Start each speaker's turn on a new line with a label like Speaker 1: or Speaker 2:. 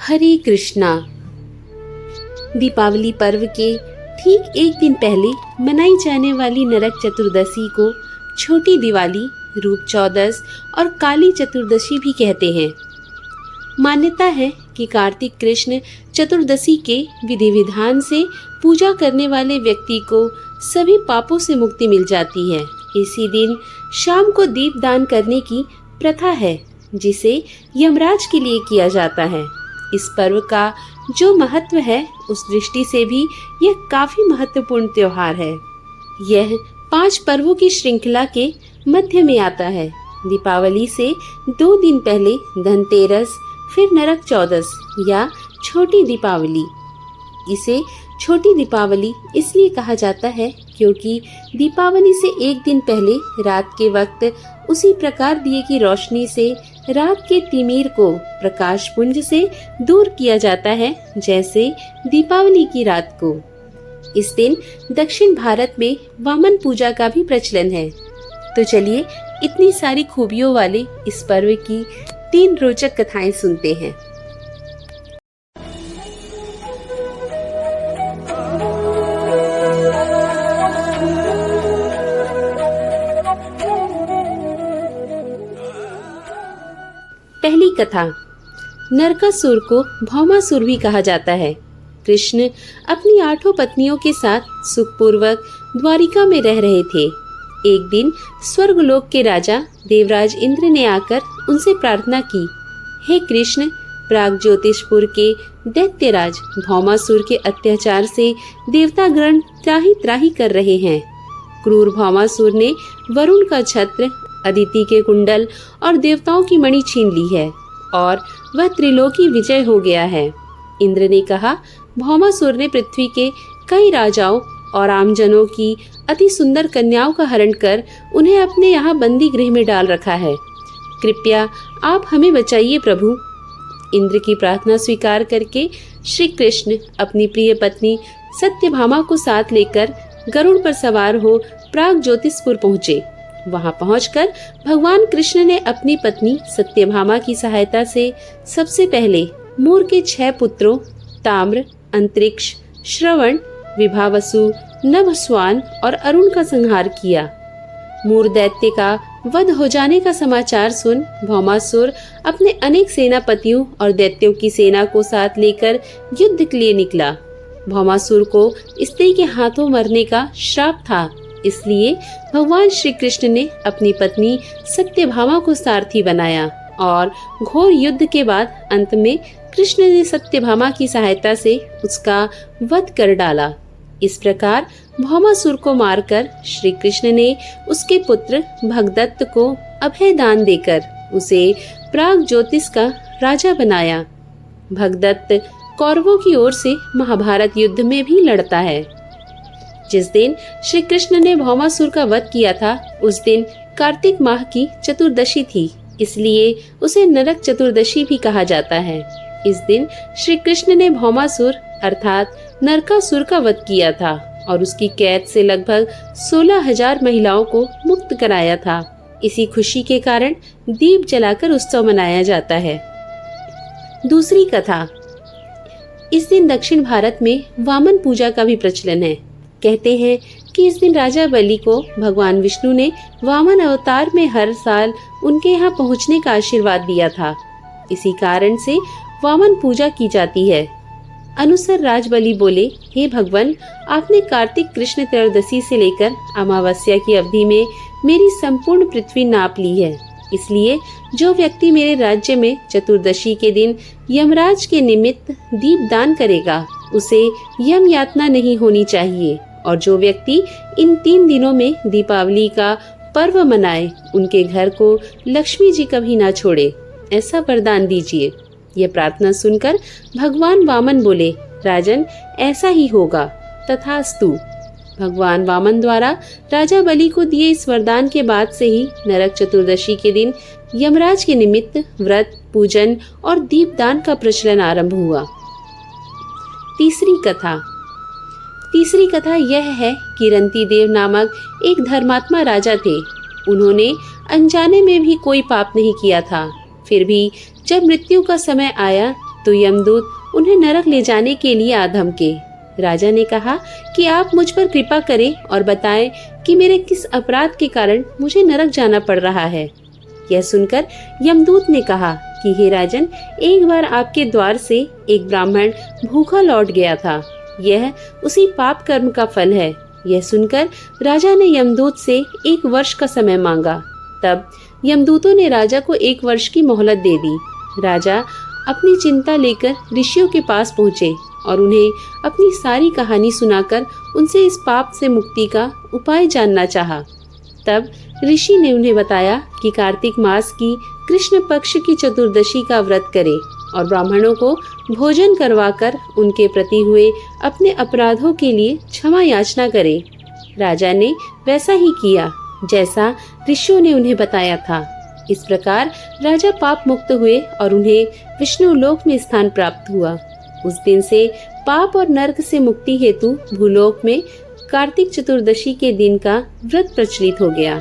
Speaker 1: हरे कृष्णा। दीपावली पर्व के ठीक एक दिन पहले मनाई जाने वाली नरक चतुर्दशी को छोटी दिवाली, रूप चौदस और काली चतुर्दशी भी कहते हैं। मान्यता है कि कार्तिक कृष्ण चतुर्दशी के विधि विधान से पूजा करने वाले व्यक्ति को सभी पापों से मुक्ति मिल जाती है। इसी दिन शाम को दीप दान करने की प्रथा है, जिसे यमराज के लिए किया जाता है। इस पर्व का जो महत्व है, उस दृष्टि से भी यह काफी महत्वपूर्ण त्योहार है। यह 5 पर्वों की श्रृंखला के मध्य में आता है। दीपावली से 2 दिन पहले धनतेरस, फिर नरक चौदस या छोटी दीपावली। इसे छोटी दीपावली इसलिए कहा जाता है क्योंकि दीपावली से एक दिन पहले रात के वक्त उसी प्रकार दिए की रोशनी से रात के तिमिर को प्रकाश पुंज से दूर किया जाता है, जैसे दीपावली की रात को। इस दिन दक्षिण भारत में वामन पूजा का भी प्रचलन है। तो चलिए इतनी सारी खूबियों वाले इस पर्व की 3 रोचक कथाएं सुनते हैं। पहली कथा। नरकासुर को भौमासुर भी कहा जाता है। कृष्ण अपनी 8 पत्नियों के साथ सुखपूर्वक द्वारिका में रह रहे थे। एक दिन स्वर्गलोक के राजा देवराज इंद्र ने आकर उनसे प्रार्थना की, हे कृष्ण, प्राग ज्योतिषपुर के दैत्यराज भौमासुर के अत्याचार से देवतागण त्राही त्राही कर रहे हैं। क्रूर भौमासुर ने वरुण का छत्र, अदिति के कुंडल और देवताओं की मणि छीन ली है और वह त्रिलोकी विजय हो गया है। इंद्र ने कहा, भौमासुर ने पृथ्वी के कई राजाओं और आमजनों की अति सुंदर कन्याओं का हरण कर उन्हें अपने यहाँ बंदी गृह में डाल रखा है। कृपया आप हमें बचाइए प्रभु। इंद्र की प्रार्थना स्वीकार करके श्री कृष्ण अपनी प्रिय पत्नी सत्यभामा को साथ लेकर गरुड़ पर सवार हो प्राग ज्योतिषपुर पहुँचे। वहां पहुंचकर भगवान कृष्ण ने अपनी पत्नी सत्यभामा की सहायता से सबसे पहले मूर के 6 पुत्रों ताम्र, अंतरिक्ष, श्रवण, विभावसु, नभस्वान और अरुण का संहार किया। मूर दैत्य का वध हो जाने का समाचार सुन भौमासुर अपने अनेक सेनापतियों और दैत्यों की सेना को साथ लेकर युद्ध के लिए निकला। भौमासुर को स्त्री के हाथों मरने का श्राप था, इसलिए भगवान श्री कृष्ण ने अपनी पत्नी सत्यभामा को सारथी बनाया और घोर युद्ध के बाद अंत में कृष्ण ने सत्यभामा की सहायता से उसका वध कर डाला। इस प्रकार भौमासुर को मारकर श्री कृष्ण ने उसके पुत्र भगदत्त को अभय दान देकर उसे प्राग ज्योतिष का राजा बनाया। भगदत्त कौरवों की ओर से महाभारत युद्ध में भी लड़ता है। जिस दिन श्री कृष्ण ने भौमासुर का वध किया था, उस दिन कार्तिक माह की चतुर्दशी थी, इसलिए उसे नरक चतुर्दशी भी कहा जाता है। इस दिन श्री कृष्ण ने भौमासुर अर्थात नरकासुर का वध किया था और उसकी कैद से लगभग 16,000 महिलाओं को मुक्त कराया था। इसी खुशी के कारण दीप जलाकर उत्सव मनाया जाता है। दूसरी कथा। इस दिन दक्षिण भारत में वामन पूजा का भी प्रचलन है। कहते हैं कि इस दिन राजा बलि को भगवान विष्णु ने वामन अवतार में हर साल उनके यहाँ पहुँचने का आशीर्वाद दिया था। इसी कारण से वामन पूजा की जाती है। अनुसार राज बलि बोले, हे भगवान, आपने कार्तिक कृष्ण त्रयोदशी से लेकर अमावस्या की अवधि में मेरी संपूर्ण पृथ्वी नाप ली है। इसलिए जो व्यक्ति मेरे राज्य में चतुर्दशी के दिन यमराज के निमित्त दीप दान करेगा, उसे यम यातना नहीं होनी चाहिए। और जो व्यक्ति इन 3 दिनों में दीपावली का पर्व मनाए, उनके घर को लक्ष्मी जी कभी ना छोड़े, ऐसा वरदान दीजिए। यह प्रार्थना सुनकर भगवान वामन बोले, राजन, ऐसा ही होगा, तथास्तु। भगवान वामन द्वारा राजा बलि को दिए इस वरदान के बाद से ही नरक चतुर्दशी के दिन यमराज के निमित्त व्रत, पूजन और दीपदान का प्रचलन आरंभ हुआ। तीसरी कथा यह है कि रंती देव नामक एक धर्मात्मा राजा थे। उन्होंने अनजाने में भी कोई पाप नहीं किया था। फिर भी जब मृत्यु का समय आया तो यमदूत उन्हें नरक ले जाने के लिए आ धमके। राजा ने कहा कि आप मुझ पर कृपा करें और बताएं कि मेरे किस अपराध के कारण मुझे नरक जाना पड़ रहा है। यह सुनकर यमदूत ने कहा कि हे राजन, एक बार आपके द्वार से एक ब्राह्मण भूखा लौट गया था। यह उसी पाप कर्म का फल है। यह सुनकर राजा ने यमदूत से 1 वर्ष का समय मांगा। तब यमदूतों ने राजा को 1 वर्ष की मोहलत दे दी। राजा अपनी चिंता लेकर ऋषियों के पास पहुँचे और उन्हें अपनी सारी कहानी सुनाकर उनसे इस पाप से मुक्ति का उपाय जानना चाहा। तब ऋषि ने उन्हें बताया कि कार्तिक मास की कृष्ण पक्ष की चतुर्दशी का व्रत करें और ब्राह्मणों को भोजन करवाकर उनके प्रति हुए अपने अपराधों के लिए क्षमा याचना करें। राजा ने वैसा ही किया जैसा ऋषियों ने उन्हें बताया था। इस प्रकार राजा पाप मुक्त हुए और उन्हें विष्णु लोक में स्थान प्राप्त हुआ। उस दिन से पाप और नरक से मुक्ति हेतु भूलोक में कार्तिक चतुर्दशी के दिन का व्रत प्रचलित हो गया।